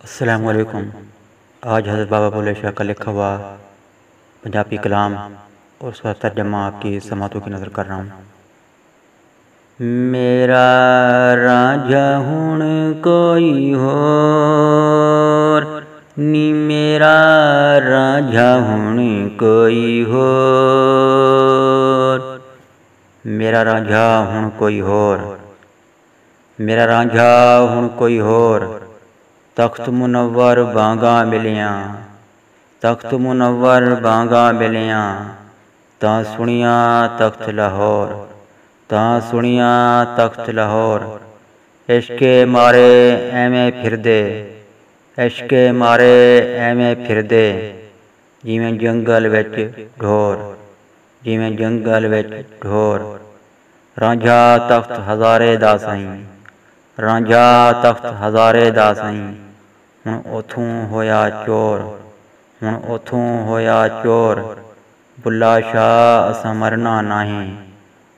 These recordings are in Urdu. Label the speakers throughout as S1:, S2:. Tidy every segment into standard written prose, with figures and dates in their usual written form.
S1: السلام علیکم۔ آج حضرت بابا بلے شاہ کا لکھا ہوا پنجابی کلام اور اس کا ترجمہ آپ کی سماعتوں کی نظر کر رہا ہوں۔ میرا رانجھا ہن کوئی ہور نی، میرا رانجھا ہن کوئی ہور، میرا رانجھا ہن کوئی ہور، میرا رانجھا ہن کوئی ہور، تخت منور بانگاں ملیاں، تخت منور بانگاں ملیاں، تاں سنیاں تخت لاہور، تاں سنیاں تخت لاہور، عشقے مارے ایویں پھردے، عشقے مارے ایویں پھردے، جیویں جنگل وچ ڈھور، جیویں جنگل وچ ڈھور، رانجھا تخت ہزارے دا سائیں، رانجھا تخت ہزارے دا سائیں، ہن اوتھوں ہویا چور، ہن اوتھوں ہویا چور، بلا شاہ اساں مرنا ناہیں،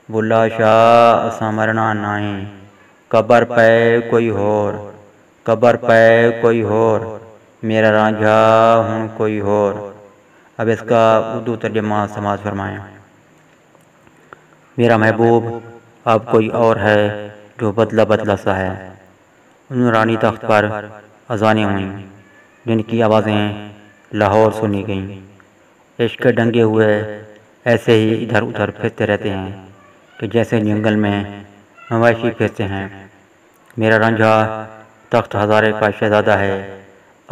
S1: بلا شاہ اساں مرنا ناہیں، قبر پے کوئی ہور، قبر پے کوئی ہور، میرا رانجھا ہن کوئی ہور۔ اب اس کا اردو ترجمہ سماعت فرمائیں۔ میرا محبوب اب کوئی اور ہے جو بدلہ بدلہ سا ہے۔ نورانی تخت پر اذانیں ہوئیں، جن کی آوازیں لاہور سنی گئیں۔ عشق کے ڈنگے ہوئے ایسے ہی ادھر ادھر پھرتے رہتے ہیں کہ جیسے جنگل میں مویشی پھرتے ہیں۔ میرا رانجھا تخت ہزارے کا شہزادہ ہے،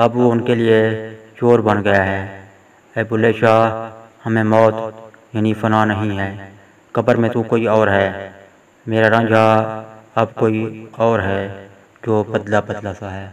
S1: اب وہ ان کے لیے چور بن گیا ہے۔ اے بلے شاہ، ہمیں موت یعنی فنا نہیں ہے، قبر میں تو کوئی اور ہے، میرا رانجھا اب کوئی اور ہے جو بدلہ بدلہ سا ہے۔